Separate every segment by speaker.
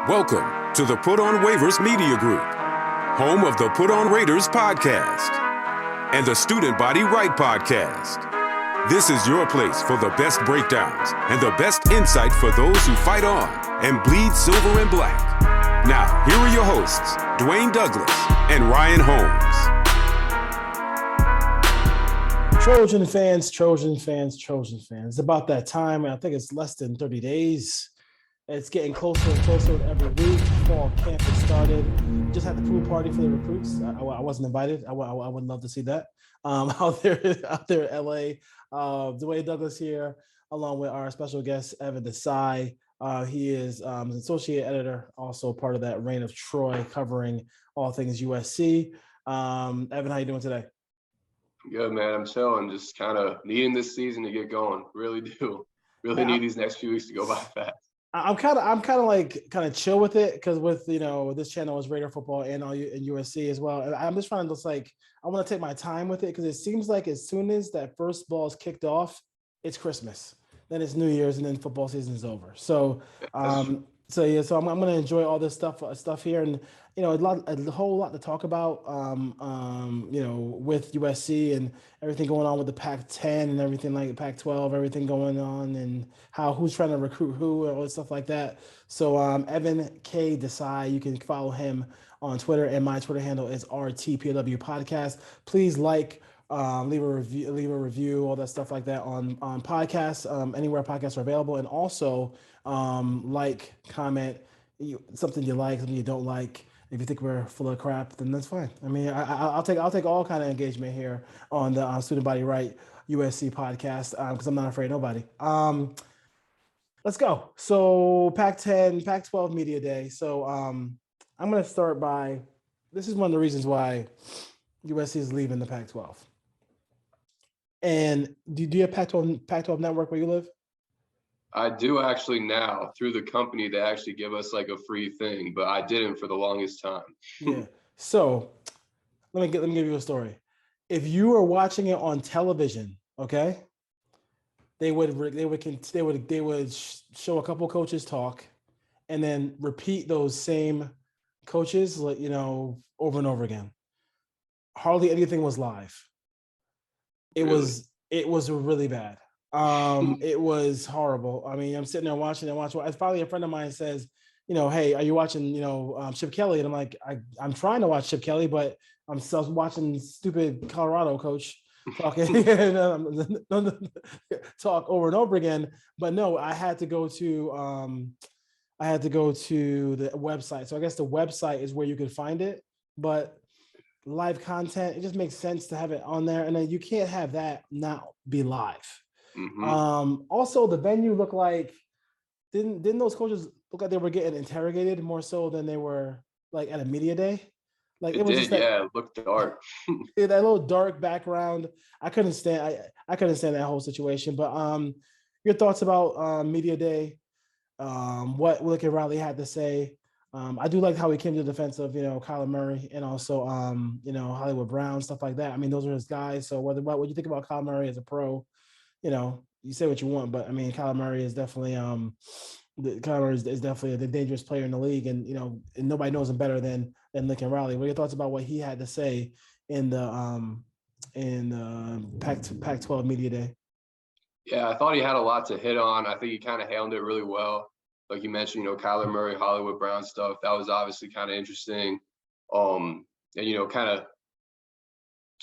Speaker 1: Welcome to the Put On Waivers Media Group, home of the Put On Raiders podcast and the Student Body Right podcast. This is your place for the best breakdowns and the best insight for those who fight on and bleed silver and black. Now, here are your hosts, Dwayne Douglas and Ryan Holmes.
Speaker 2: Trojan fans. It's about that time. I think it's less than 30 days. It's getting closer and closer every week. Fall camp has started. Just had the pool party for the recruits. I wasn't invited. I would love to see that. Out there in LA. Dwayne Douglas here, along with our special guest, Evan Desai. He is an associate editor, also part of that Reign of Troy, covering all things USC. Evan, how you doing today?
Speaker 3: Good, man. I'm chilling. Just kind of needing this season to get going. Really do. Really need these next few weeks to go by fast.
Speaker 2: I'm kind of chill with it because with this channel is Raider football and USC as well. And I'm just trying to I want to take my time with it because it seems like as soon as that first ball is kicked off, it's Christmas, then it's New Year's, and then football season is over. So I'm going to enjoy all this stuff here, and a whole lot to talk about. With USC and everything going on with the Pac-10 and everything like Pac-12, everything going on, and who's trying to recruit who and all this stuff like that. So Evan K. Desai, you can follow him on Twitter, and my Twitter handle is RTPW Podcast. Please leave a review, all that stuff like that on podcasts, anywhere podcasts are available, and also comment something you like, something you don't like. If you think we're full of crap, then that's fine. I mean, I'll take all kind of engagement here on the Student Body Right USC podcast because I'm not afraid of nobody. Let's go. So Pac-10, Pac-12 Media Day. So I'm going to start by, this is one of the reasons why USC is leaving the Pac-12. And do you have Pac-12 network where you live?
Speaker 3: I do actually now. Through the company, they actually give us like a free thing, but I didn't for the longest time.
Speaker 2: Yeah. So let me give you a story. If you were watching it on television, okay, they would show a couple coaches talk, and then repeat those same coaches, over and over again. Hardly anything was live. It was really bad. It was horrible. I mean, I'm sitting there watching. Finally, a friend of mine says, hey, are you watching, Chip Kelly? And I'm like, I'm trying to watch Chip Kelly, but I'm still watching stupid Colorado coach talking talk over and over again. But no, I had to go to the website. So I guess the website is where you can find it, but live content, it just makes sense to have it on there. And then you can't have that not be live. Mm-hmm. Also, the venue looked like didn't those coaches look like they were getting interrogated more so than they were like at a media day? Like it was
Speaker 3: it looked dark.
Speaker 2: That little dark background. I couldn't stand that whole situation. But your thoughts about media day? What Lincoln Riley had to say. I do like how he came to the defense of Kyler Murray and also Hollywood Brown, stuff like that. I mean, those are his guys. So what you think about Kyler Murray as a pro? You say what you want, but I mean, Kyler Murray is definitely is definitely a dangerous player in the league, and and nobody knows him better than Lincoln Riley. What are your thoughts about what he had to say in the Pac-12 Media Day?
Speaker 3: Yeah, I thought he had a lot to hit on. I think he kind of handled it really well. Like you mentioned, Kyler Murray, Hollywood Brown stuff, that was obviously kind of interesting. And kind of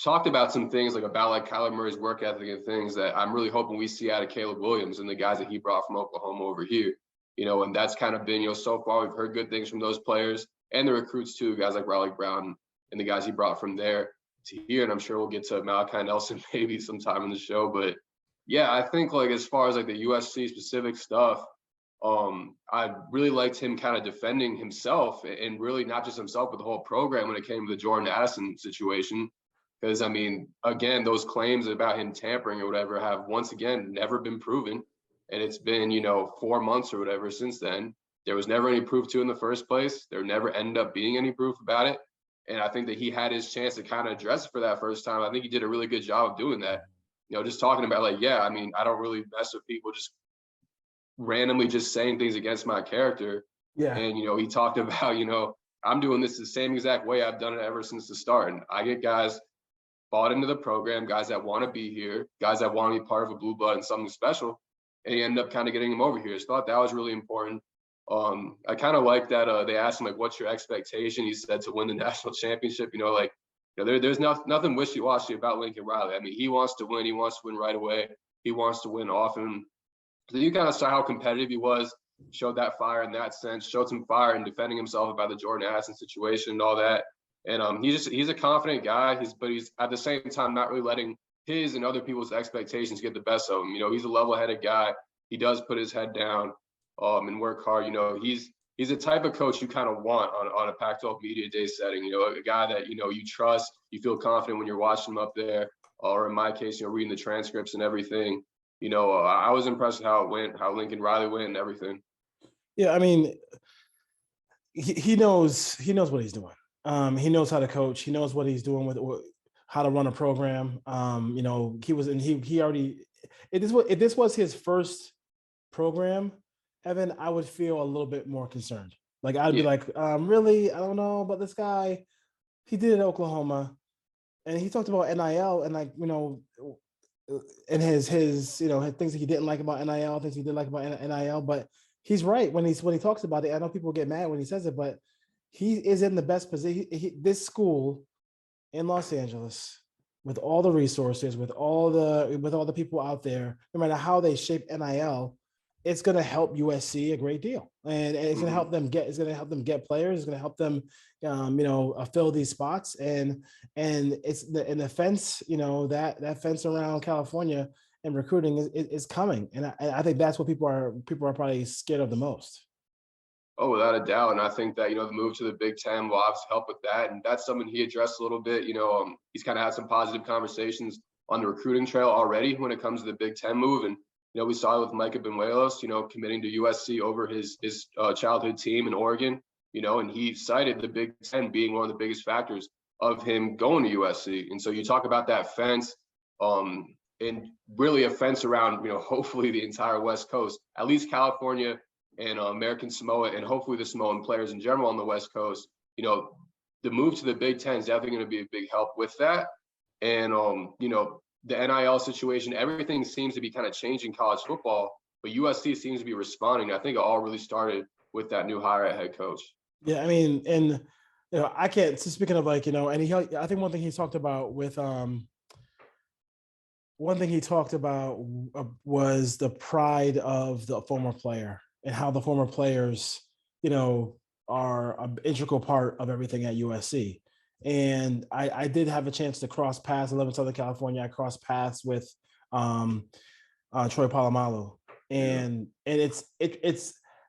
Speaker 3: talked about some things about Kyler Murray's work ethic and things that I'm really hoping we see out of Caleb Williams and the guys that he brought from Oklahoma over here. And that's kind of been, so far we've heard good things from those players and the recruits too, guys like Raleigh Brown and the guys he brought from there to here. And I'm sure we'll get to Malachi Nelson maybe sometime in the show. But yeah, I think as far as the USC specific stuff, I really liked him kind of defending himself and really not just himself, but the whole program when it came to the Jordan Addison situation. Because, I mean, again, those claims about him tampering or whatever have once again never been proven. And it's been, 4 months or whatever since then. There was never any proof to in the first place. There never ended up being any proof about it. And I think that he had his chance to kind of address it for that first time. I think he did a really good job of doing that. Just talking about I don't really mess with people just randomly just saying things against my character.
Speaker 2: Yeah.
Speaker 3: And, he talked about, I'm doing this the same exact way I've done it ever since the start. And I get guys bought into the program, guys that want to be here, guys that want to be part of a blue blood and something special. And he ended up kind of getting them over here. So I thought that was really important. I kind of like that they asked him, like, what's your expectation? He said to win the national championship. There's nothing wishy-washy about Lincoln Riley. I mean, he wants to win. He wants to win right away. He wants to win often. So you kind of saw how competitive he was, showed that fire in that sense, showed some fire in defending himself about the Jordan Addison situation and all that. And he's a confident guy. But he's at the same time not really letting his and other people's expectations get the best of him. He's a level-headed guy. He does put his head down and work hard. He's the type of coach you kind of want on a Pac-12 media day setting. A guy that you trust, you feel confident when you're watching him up there, or in my case, reading the transcripts and everything. I was impressed with how it went, how Lincoln Riley went, and everything.
Speaker 2: Yeah, I mean, he knows what he's doing. He knows how to coach. He knows what he's doing with how to run a program. He already. If this was his first program, Evan, I would feel a little bit more concerned. Like I'd be like, really, I don't know about this guy. He did it in Oklahoma, and he talked about NIL and and his things that he didn't like about NIL, things he didn't like about NIL, but he's right when he talks about it. I know people get mad when he says it, but he is in the best position. This school in Los Angeles, with all the resources, with all the people out there, no matter how they shape NIL, it's going to help USC a great deal, and it's going to help them get. It's going to help them get players. It's going to help them, fill these spots. And it's the fence. That fence around California and recruiting is coming, and I think that's what people are probably scared of the most.
Speaker 3: Oh, without a doubt. And I think that, the move to the Big Ten will obviously help with that. And that's something he addressed a little bit. He's kind of had some positive conversations on the recruiting trail already when it comes to the Big Ten move. And, we saw it with Micah Benuelos, committing to USC over his childhood team in Oregon, and he cited the Big Ten being one of the biggest factors of him going to USC. And so you talk about that fence, and really a fence around, hopefully the entire West Coast, at least California and American Samoa, and hopefully the Samoan players in general on the West Coast. The move to the Big Ten is definitely going to be a big help with that. And, the NIL situation, everything seems to be kind of changing college football, but USC seems to be responding. I think it all really started with that new hire at head coach.
Speaker 2: Yeah, I mean, and I can't. So speaking of I think one thing he talked about was the pride of the former player and how the former players, are an integral part of everything at USC. And I did have a chance to cross paths. I live in Southern California. I crossed paths with Troy Polamalu, and it's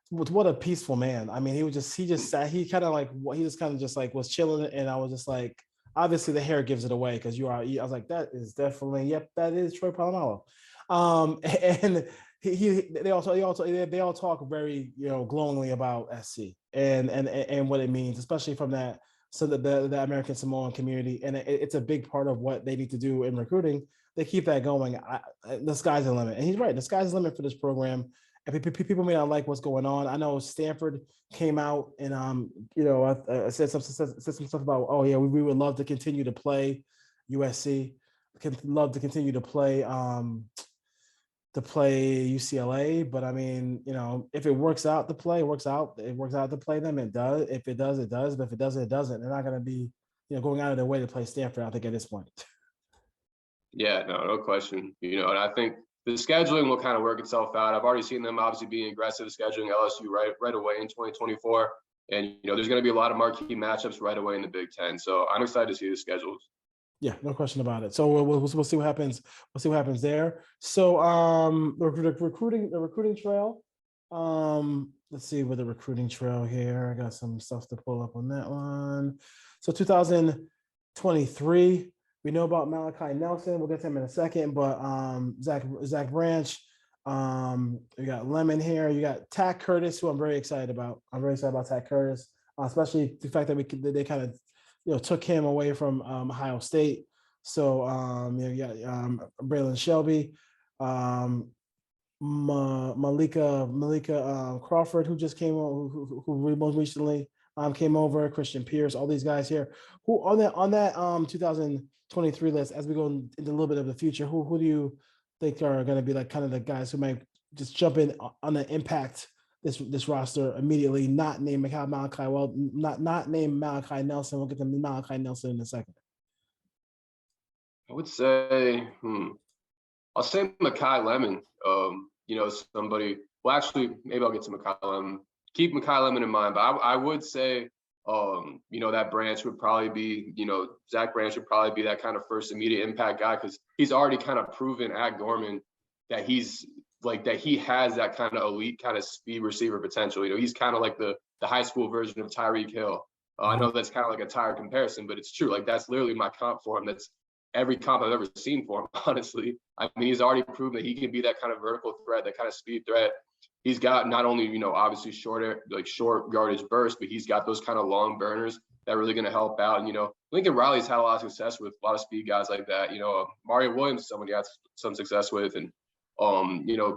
Speaker 2: what a peaceful man. I mean, he just sat. He kind of just was chilling, and I was just like, obviously the hair gives it away because I was like, that is definitely that is Troy Polamalu, and they all talk very glowingly about SC and what it means, especially from that. So the American Samoan community, and it's a big part of what they need to do in recruiting. They keep that going. The sky's the limit, and he's right. The sky's the limit for this program. And people may not like what's going on. I know Stanford came out and said some stuff about, oh yeah, we would love to continue to play USC, love to continue to play UCLA, but I mean, if it works out to play, it works out to play them. It does. If it does, it does. But if it doesn't, it doesn't. They're not going to be, going out of their way to play Stanford, I think, at this point.
Speaker 3: Yeah, no question. And I think the scheduling will kind of work itself out. I've already seen them obviously being aggressive scheduling LSU right away in 2024. And, there's going to be a lot of marquee matchups right away in the Big Ten. So I'm excited to see the schedules.
Speaker 2: Yeah, no question about it. So we'll see what happens. We'll see what happens there. So the recruiting trail. Let's see with the recruiting trail here. I got some stuff to pull up on that one. So 2023, we know about Malachi Nelson. We'll get to him in a second. But Zach Branch. You got Lemon here. You got Tack Curtis, who I'm very excited about. I'm very excited about Tack Curtis, especially the fact that they kind of took him away from Ohio State. So you got Braylon Shelby. Malika Crawford, who just came on, who most recently came over, Christian Pierce, all these guys here, who on that 2023 list, as we go into a little bit of the future, who do you think are going to be like kind of the guys who might just jump in on the impact this roster immediately, not named Malachi, well, not named Malachi Nelson. We'll get to Malachi Nelson in a second.
Speaker 3: I would say, I'll say Makai Lemon. Somebody. Well, actually, maybe I'll get to Makai Lemon. Keep Makai Lemon in mind, but I would say, that Branch would probably be, Zach Branch would probably be that kind of first immediate impact guy because he's already kind of proven at Gorman that he has that kind of elite kind of speed receiver potential. He's kind of like the high school version of Tyreek Hill. I know that's kind of like a tired comparison, but it's true. Like that's literally my comp for him. That's every comp I've ever seen for him, honestly. I mean, he's already proven that he can be that kind of vertical threat, that kind of speed threat. He's got not only, obviously short yardage burst, but he's got those kind of long burners that are really going to help out. And, Lincoln Riley's had a lot of success with a lot of speed guys like that. Mario Williams is someone he had some success with. And,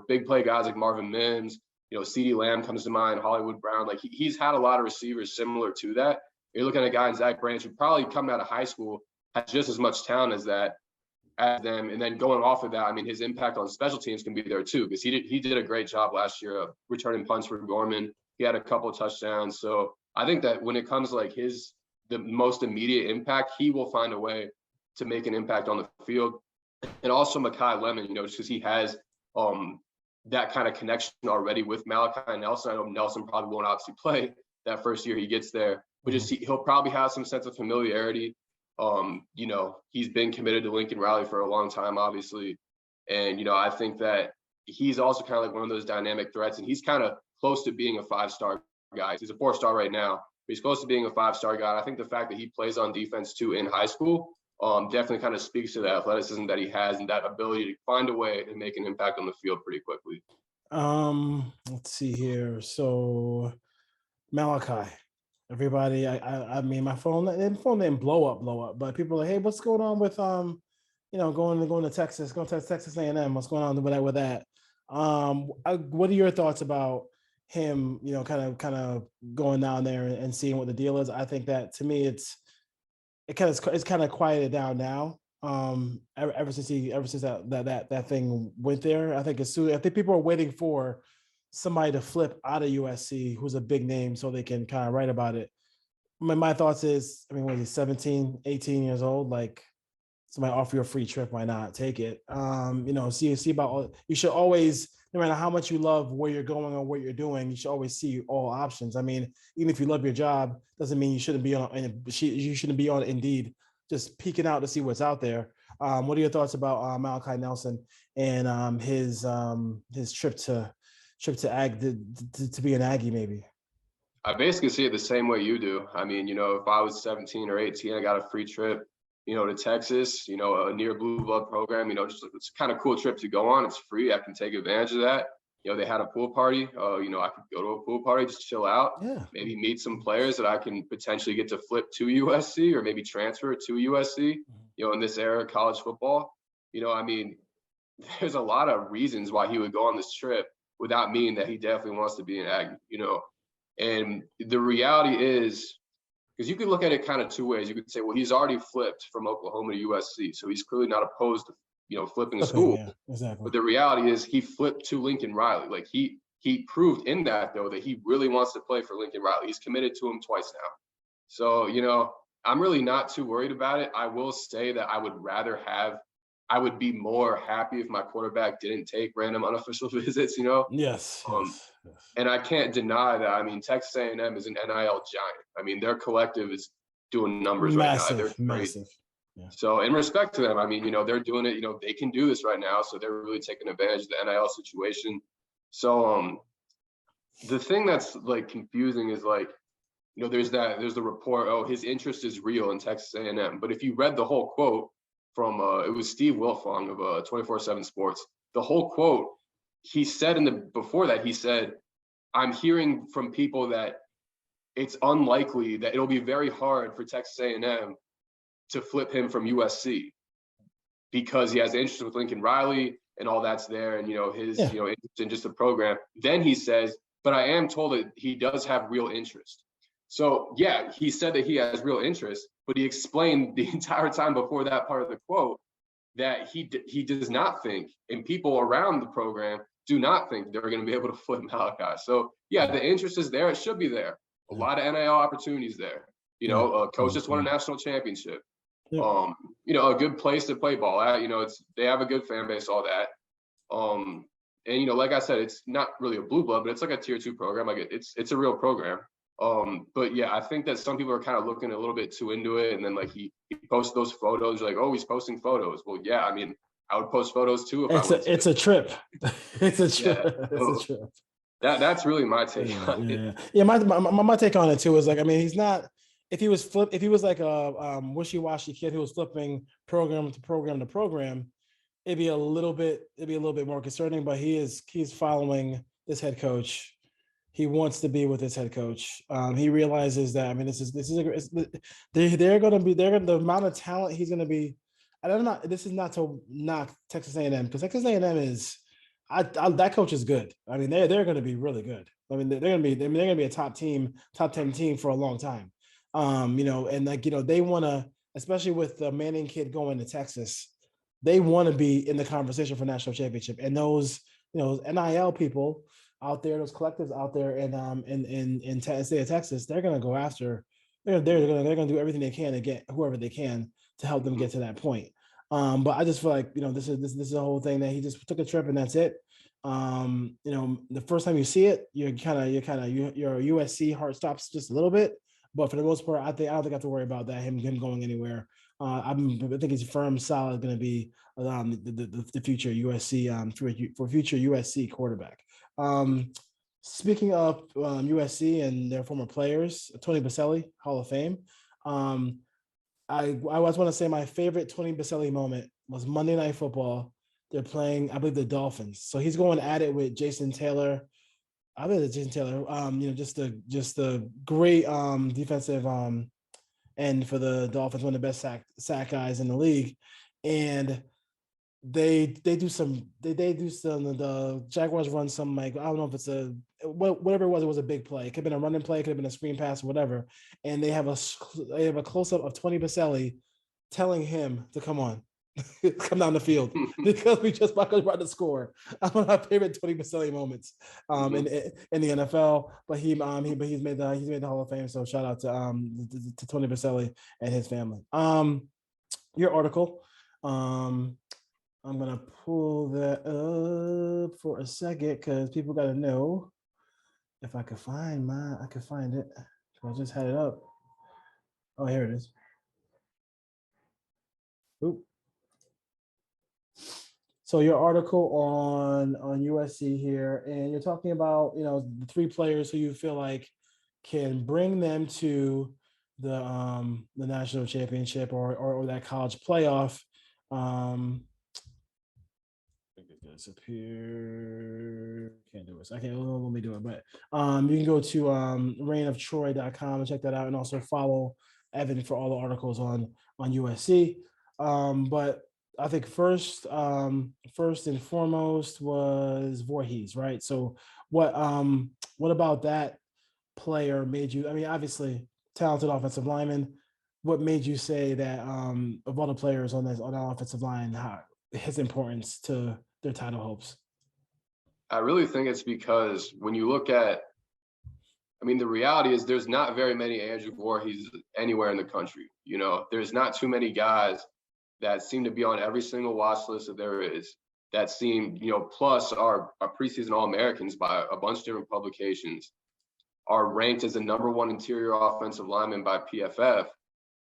Speaker 3: big play guys like Marvin Mims, CeeDee Lamb comes to mind, Hollywood Brown. Like he's had a lot of receivers similar to that. You're looking at a guy in Zach Branch who probably coming out of high school has just as much talent as them. And then going off of that, I mean, his impact on special teams can be there too, because he did a great job last year of returning punts for Gorman. He had a couple of touchdowns. So I think that when it comes to like the most immediate impact, he will find a way to make an impact on the field. And also Makai Lemon, just because he has that kind of connection already with Malachi Nelson. I know Nelson probably won't obviously play that first year he gets there, but just he'll probably have some sense of familiarity. He's been committed to Lincoln Riley for a long time, obviously. And, I think that he's also kind of like one of those dynamic threats, and he's kind of close to being a 5-star guy. He's a 4-star right now, but he's close to being a 5-star guy. I think the fact that he plays on defense too in high school definitely kind of speaks to the athleticism that he has and that ability to find a way to make an impact on the field pretty quickly.
Speaker 2: Let's see here. So Malachi. Everybody, I mean, my phone didn't blow up, but people are like, hey, what's going on with going to Texas, going to Texas A&M? What's going on with that? What are your thoughts about him? Kind of going down there and seeing what the deal is. I think that to me, it's kind of quieted down now. Ever since that thing went there, I think people are waiting for somebody to flip out of USC who's a big name so they can kind of write about it. My thoughts is, I mean, when he's 17, 18 years old, like somebody offer you a free trip, why not take it? See about you should always, no matter how much you love where you're going or what you're doing, you should always see all options. I mean, even if you love your job, doesn't mean you shouldn't be on Indeed, just peeking out to see what's out there. What are your thoughts about Malachi Nelson and his trip to be an Aggie, maybe?
Speaker 3: I basically see it the same way you do. I mean, if I was 17 or 18, I got a free trip, to Texas, a near blue blood program, just it's kind of cool trip to go on. It's free. I can take advantage of that. They had a pool party. I could go to a pool party, just chill out, maybe meet some players that I can potentially get to flip to USC or maybe transfer to USC, in this era of college football. I mean, there's a lot of reasons why he would go on this trip without meaning that he definitely wants to be an Aggie, And the reality is, because you could look at it kind of two ways. You could say, well, he's already flipped from Oklahoma to USC, so he's clearly not opposed to, flipping a school. Yeah, exactly. But the reality is he flipped to Lincoln Riley. Like he proved in that, though, that he really wants to play for Lincoln Riley. He's committed to him twice now. So, I'm really not too worried about it. I will say that I would be more happy if my quarterback didn't take random unofficial visits,
Speaker 2: Yes.
Speaker 3: And I can't deny that. I mean, Texas A&M is an NIL giant. I mean, their collective is doing numbers right now. They're massive. Yeah. So in respect to them, I mean, they're doing it, they can do this right now. So they're really taking advantage of the NIL situation. So the thing that's like confusing is like, there's the report, his interest is real in Texas A&M. But if you read the whole quote from, it was Steve Wilfong of 24/7 Sports, the whole quote, he said before that, he said, I'm hearing from people that it's unlikely that it'll be very hard for Texas A&M to flip him from USC because he has interest with Lincoln Riley. and all that's there, and his
Speaker 2: Yeah.
Speaker 3: interest in just the program. Then he says, but I am told that he does have real interest. So yeah, he said that he has real interest, but he explained the entire time before that part of the quote that he does not think, and people around the program do not think they're going to be able to flip Malachi. So yeah, the interest is there. It should be there. A lot of NIL opportunities there. A coach just won a national championship.
Speaker 2: Yep.
Speaker 3: A good place to play ball at. They have a good fan base, all that. And like I said, it's not really a blue blood, but it's like a tier 2 program. Like it's a real program. But yeah, I think that some people are kind of looking a little bit too into it. And then like he posted those photos, like, oh, he's posting photos. Well, yeah, I mean, I would post photos too.
Speaker 2: It's a trip. It's a trip.
Speaker 3: Yeah.
Speaker 2: It's a trip.
Speaker 3: That's really my take on it.
Speaker 2: Yeah. My take on it too is like, I mean, he's not. If he was like a wishy-washy kid who was flipping program to program to program, it'd be a little bit more concerning. But he's following this head coach. He wants to be with his head coach. He realizes that, I mean, they're going to be the amount of talent he's going to be. I don't know. This is not to knock Texas A&M, because Texas A&M is, that coach is good. I mean, they're going to be really good. I mean, they're going to be a top 10 team for a long time. And like, they want to, especially with the Manning kid going to Texas, they want to be in the conversation for national championship. And those, NIL people out there, those collectives out there in the state of Texas, they're going to go after, they're going to do everything they can to get whoever they can to help them get to that point. But I just feel like, this is a whole thing that he just took a trip and that's it. The first time you see it, your USC heart stops just a little bit. But for the most part, I don't think I have to worry about that, him going anywhere. I think he's firm, solid, going to be the future USC for future USC quarterback. Speaking of USC and their former players, Tony Baselli, Hall of Fame. I want to say my favorite Tony Baselli moment was Monday Night Football. They're playing, I believe, the Dolphins. So he's going at it with Jason Taylor. I believe it's Jason Taylor. Just a great defensive end for the Dolphins, one of the best sack guys in the league. And the Jaguars run some, like, I don't know if it's whatever it was a big play. It could have been a running play, it could have been a screen pass, whatever. And they have a close-up of Tony Baselli telling him to come on. Come down the field because we just about to score. One of my favorite Tony Baselli moments in the NFL. But he's made the Hall of Fame. So shout out to Tony Baselli and his family. Your article. I'm gonna pull that up for a second because people got to know if I could find it. I just had it up. Oh, here it is. Oop. So your article on USC here, and you're talking about, the 3 players who you feel like can bring them to the national championship or that college playoff. Disappear. Can't do it. I can't let me do it. But you can go to reignoftroy.com and check that out, and also follow Evan for all the articles on USC. But I think first and foremost was Voorhees, right? So what about that player made you? I mean, obviously talented offensive lineman. What made you say that of all the players on that offensive line, his importance to their title hopes?
Speaker 3: I really think it's because when you look at, the reality is there's not very many Andrew Voorhees anywhere in the country. There's not too many guys that seem to be on every single watch list that there is, that seem, plus our preseason All-Americans by a bunch of different publications are ranked as the #1 interior offensive lineman by PFF,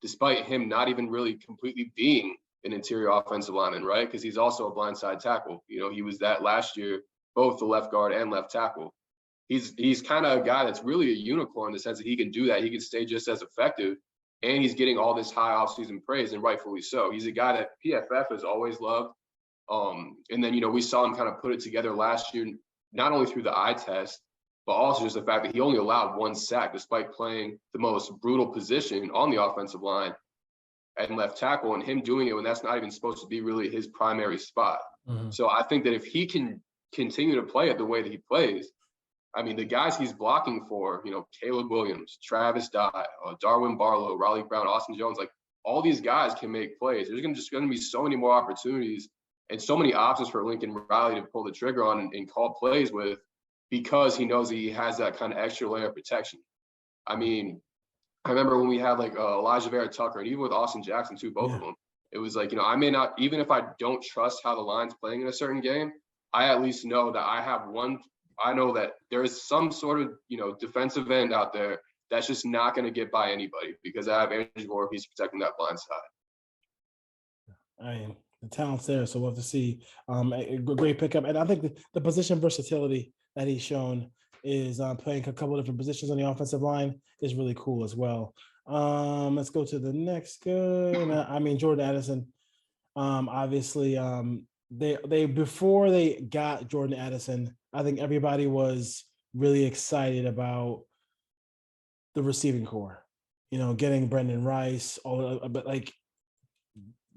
Speaker 3: despite him not even really completely being an interior offensive lineman, right? Because he's also a blindside tackle. He was that last year, both the left guard and left tackle. He's kind of a guy that's really a unicorn in the sense that he can do that. He can stay just as effective. And he's getting all this high offseason praise, and rightfully so. He's a guy that PFF has always loved. And then, we saw him kind of put it together last year, not only through the eye test, but also just the fact that he only allowed 1 sack despite playing the most brutal position on the offensive line and left tackle, and him doing it when that's not even supposed to be really his primary spot. So I think that if he can continue to play it the way that he plays, I mean, the guys he's blocking for, Caleb Williams, Travis Dye, Darwin Barlow, Raleigh Brown, Austin Jones, like all these guys can make plays. There's just going to be so many more opportunities and so many options for Lincoln Riley to pull the trigger on and call plays with, because he knows he has that kind of extra layer of protection. I mean, I remember when we had like Elijah Vera Tucker, and even with Austin Jackson too, both of them, it was like, I may not, even if I don't trust how the line's playing in a certain game, I at least know that I know that there is some sort of, defensive end out there that's just not going to get by anybody, because I have Andrew Voorhees protecting that blind side.
Speaker 2: I mean, the talent's there, so we'll have to see. A great pickup. And I think the position versatility that he's shown is playing a couple of different positions on the offensive line is really cool as well. Let's go to the next guy. I mean, Jordan Addison. Obviously, they before they got Jordan Addison, I think everybody was really excited about the receiving core. Getting Brendan Rice, but like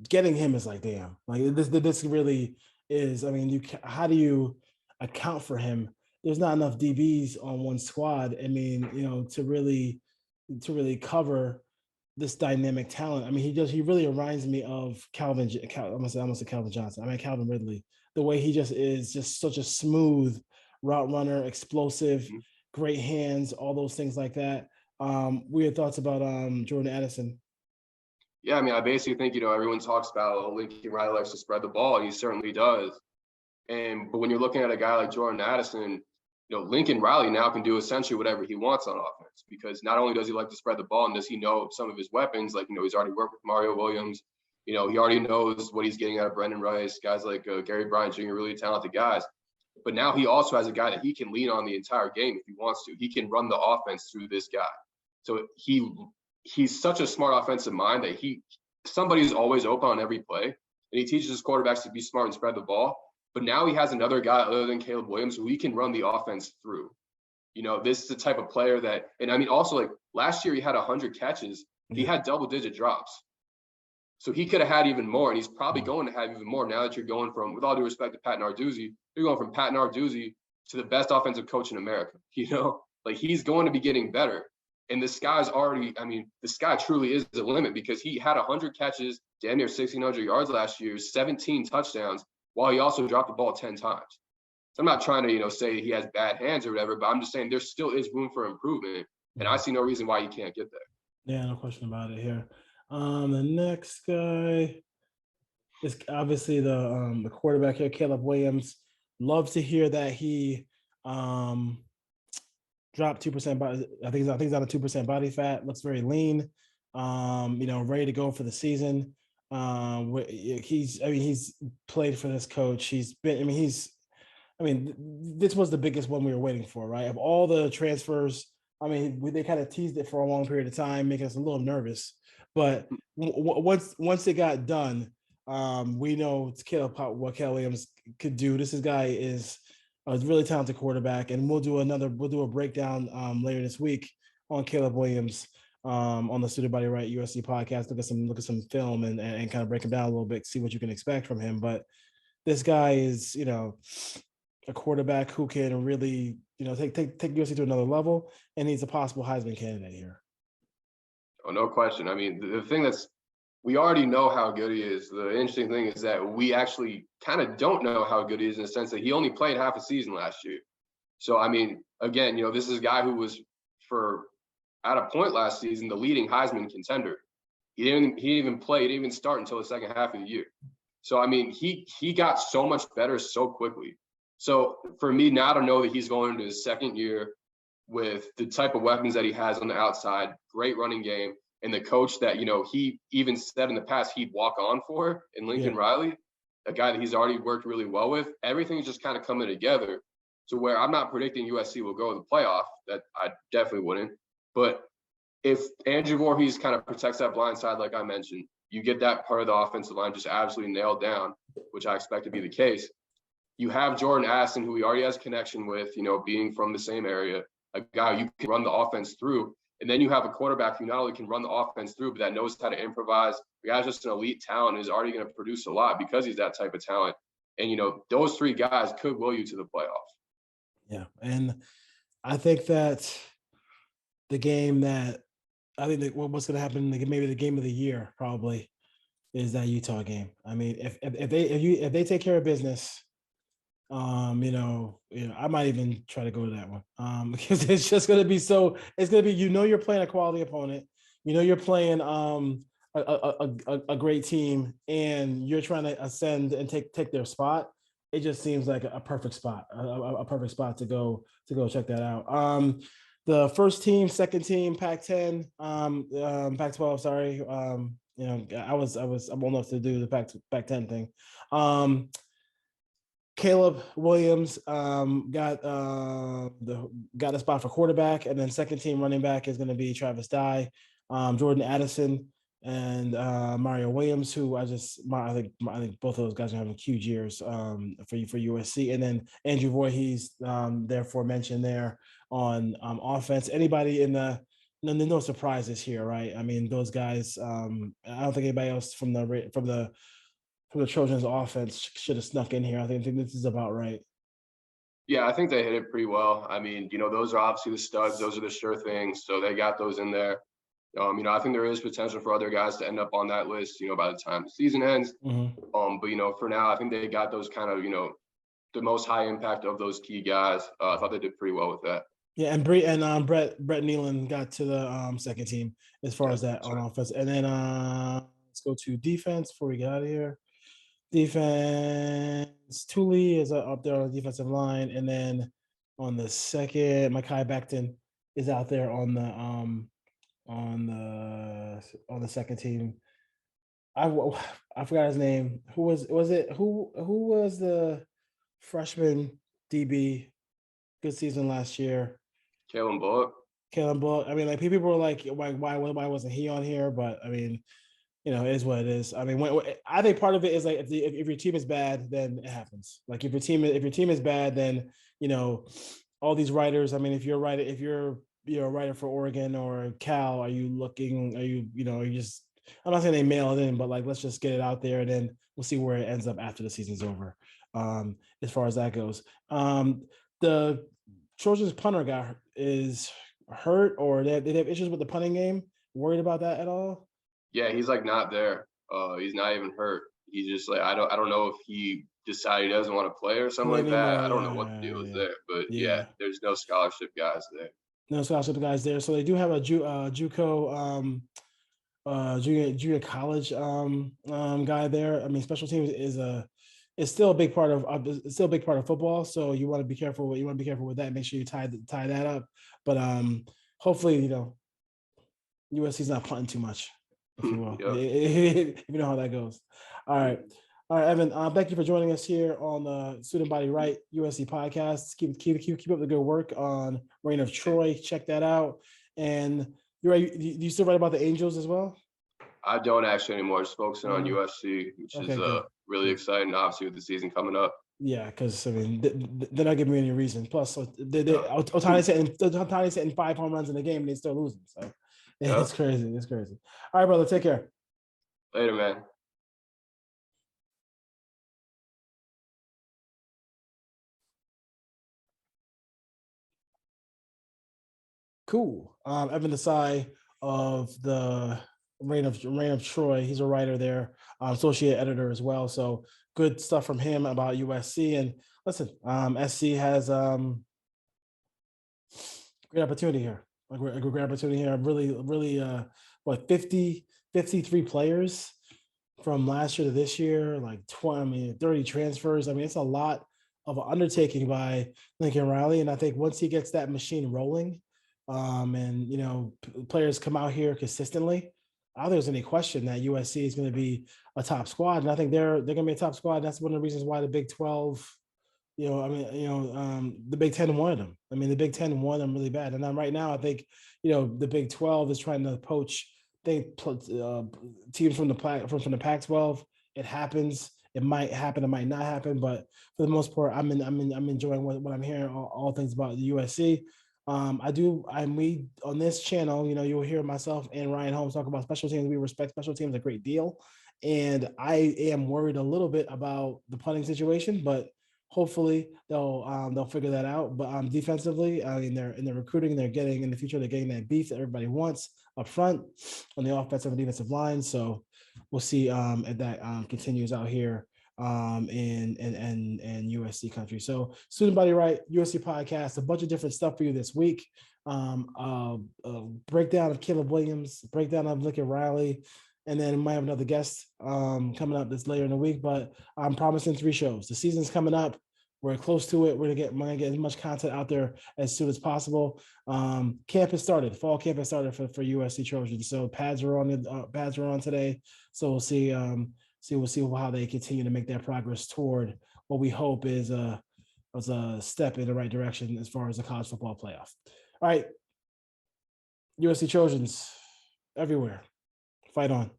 Speaker 2: getting him is like, damn, like this really is. I mean, how do you account for him? There's not enough DBs on one squad. I mean, to really cover this dynamic talent. I mean, he really reminds me of Calvin Johnson. I mean, Calvin Ridley. The way he just is just such a smooth route runner, explosive, great hands, all those things like that. Weird thoughts about Jordan Addison.
Speaker 3: Yeah, I mean, I basically think, everyone talks about Lincoln Riley likes to spread the ball, and he certainly does. But when you're looking at a guy like Jordan Addison, Lincoln Riley now can do essentially whatever he wants on offense, because not only does he like to spread the ball and does he know some of his weapons, like, he's already worked with Mario Williams, he already knows what he's getting out of Brendan Rice, guys like Gary Bryant Jr., really talented guys. But now he also has a guy that he can lean on the entire game if he wants to. He can run the offense through this guy. So he's such a smart offensive mind that somebody's always open on every play, and he teaches his quarterbacks to be smart and spread the ball. But now he has another guy other than Caleb Williams who he can run the offense through. This is the type of player that, and I mean, also like last year he had 100 catches. He had double-digit drops. So he could have had even more, and he's probably going to have even more now that you're going from, with all due respect to Pat Narduzzi, you're going from Pat Narduzzi to the best offensive coach in America. Like he's going to be getting better. And the sky truly is the limit, because he had 100 catches, damn near 1,600 yards last year, 17 touchdowns, while he also dropped the ball 10 times. So I'm not trying to, say he has bad hands or whatever, but I'm just saying there still is room for improvement. And I see no reason why he can't get there.
Speaker 2: Yeah, no question about it here. The next guy is obviously the quarterback here, Caleb Williams. Love to hear that he dropped 2% body. I think he's on a 2% body fat. Looks very lean. Ready to go for the season. He's played for this coach. This was the biggest one we were waiting for, right? Of all the transfers, they kind of teased it for a long period of time, making us a little nervous. But once it got done, we know what Caleb Williams could do. This guy is a really talented quarterback, and we'll do a breakdown later this week on Caleb Williams on the Student Body Right USC podcast. Look at some film and kind of break him down a little bit, see what you can expect from him. But this guy is, a quarterback who can really, take USC to another level, and he's a possible Heisman candidate here.
Speaker 3: Oh, no question. I mean, the thing we already know how good he is. The interesting thing is that we actually kind of don't know how good he is, in the sense that he only played half a season last year. So, I mean, again, this is a guy who was, at a point last season, the leading Heisman contender. He didn't even play. He didn't even start until the second half of the year. So, I mean, he got so much better so quickly. So, for me now to know that he's going into his second year with the type of weapons that he has on the outside, great running game, and the coach that, he even said in the past he'd walk on for in Lincoln Riley, a guy that he's already worked really well with, everything's just kind of coming together to where I'm not predicting USC will go to the playoff. That I definitely wouldn't. But if Andrew Voorhees kind of protects that blind side, like I mentioned, you get that part of the offensive line just absolutely nailed down, which I expect to be the case. You have Jordan Addison, who he already has a connection with, being from the same area, a guy you can run the offense through. And then you have a quarterback who not only can run the offense through, but that knows how to improvise. The guy's just an elite talent and is already going to produce a lot because he's that type of talent. And, those three guys could will you to the playoffs.
Speaker 2: Yeah. And I think that the game that what's going to happen, maybe the game of the year probably is that Utah game. I mean, if they take care of business, I might even try to go to that one because it's just going to be it's going to be, you're playing a quality opponent, you're playing a great team, and you're trying to ascend and take their spot. It just seems like a perfect spot, a perfect spot to go check that out. The first team, second team, Pac-10, Pac-12. Sorry, I'm old enough to do the Pac-10 thing. Caleb Williams got a spot for quarterback, and then second team running back is going to be Travis Dye, Jordan Addison, and Mario Williams, who I think both of those guys are having huge years for USC, and then Andrew Voorhees, therefore mentioned there on offense. Anybody in no surprises here, right? I mean, those guys. I don't think anybody else from the Trojans offense should have snuck in here. I think this is about right.
Speaker 3: Yeah, I think they hit it pretty well. I mean, those are obviously the studs. Those are the sure things. So they got those in there. I think there is potential for other guys to end up on that list, by the time the season ends.
Speaker 2: Mm-hmm.
Speaker 3: But, for now, I think they got those kind of, the most high impact of those key guys. I thought they did pretty well with that.
Speaker 2: Yeah, and Brett Nealon got to the second team as far as that on offense. And then let's go to defense before we get out of here. Defense, Thule is up there on the defensive line, and then on the second, Mekhi Becton is out there on the second team. I forgot his name. Who was the freshman DB? Good season last year.
Speaker 3: Kalen Bullock.
Speaker 2: I mean, like people were like, why wasn't he on here? But I mean, it is what it is. I mean, I think part of it is like if your team is bad, then it happens. Like if your team is bad, then all these writers. I mean, if you're a writer for Oregon or Cal, are you just? I'm not saying they mail it in, but like let's just get it out there, and then we'll see where it ends up after the season's over. As far as that goes, the Trojans punter guy is hurt, or they have issues with the punting game. Worried about that at all?
Speaker 3: Yeah, he's like not there. He's not even hurt. He's just like I don't know if he decided he doesn't want to play or something like that. I don't know what the deal is there, but yeah, there's no scholarship guys there.
Speaker 2: No scholarship guys there. So they do have a JUCO junior college guy there. I mean, special teams is still a big part of football. So you want to be careful. You want to be careful with that. Make sure you tie that up. But hopefully, USC's not punting too much, if you will. If you know how that goes. All right, Evan. Thank you for joining us here on the Student Body Right USC podcast. Keep up the good work on Reign of Troy. Check that out. And do you still write about the Angels as well?
Speaker 3: I don't actually anymore. Just focusing on USC, which is really exciting, obviously, with the season coming up.
Speaker 2: Yeah, because I mean, they're not giving me any reason. Plus, Ohtani's hitting 5 home runs in the game and they're still losing. So it's crazy. It's crazy. All right, brother. Take care.
Speaker 3: Later, man.
Speaker 2: Cool. Evan Desai of the Reign of Troy. He's a writer there, associate editor as well. So good stuff from him about USC. And listen, SC has great opportunity here. A great opportunity here. Really, 53 players from last year to this year, like 30 transfers. I mean, it's a lot of an undertaking by Lincoln Riley. And I think once he gets that machine rolling, and players come out here consistently, I don't think there's any question that USC is going to be a top squad, and I think they're going to be a top squad. And that's one of the reasons why the Big 12, the Big 10 wanted them. I mean, the Big 10 wanted them really bad, and then right now I think the Big 12 is trying to poach teams from the Pac-12. It happens. It might happen. It might not happen. But for the most part, I'm enjoying what I'm hearing. All things about the USC. We on this channel, you'll hear myself and Ryan Holmes talk about special teams. We respect special teams a great deal. And I am worried a little bit about the punting situation, but hopefully they'll figure that out. But defensively, I mean, they're in the recruiting, they're getting in the future, they're getting that beef that everybody wants up front on the offensive and defensive line. So we'll see if that continues out here in USC country. So Student Body Right, USC podcast, a bunch of different stuff for you this week. Breakdown of Caleb Williams, breakdown of Lincoln Riley, and then we might have another guest coming up this later in the week. But I'm promising 3 shows. The season's coming up. We're close to it. We're gonna get as much content out there as soon as possible. Camp has started. Fall camp has started for USC Trojans. So pads are on today. So we'll see. We'll see how they continue to make that progress toward what we hope is a step in the right direction as far as the college football playoff. All right, USC Trojans everywhere. Fight on.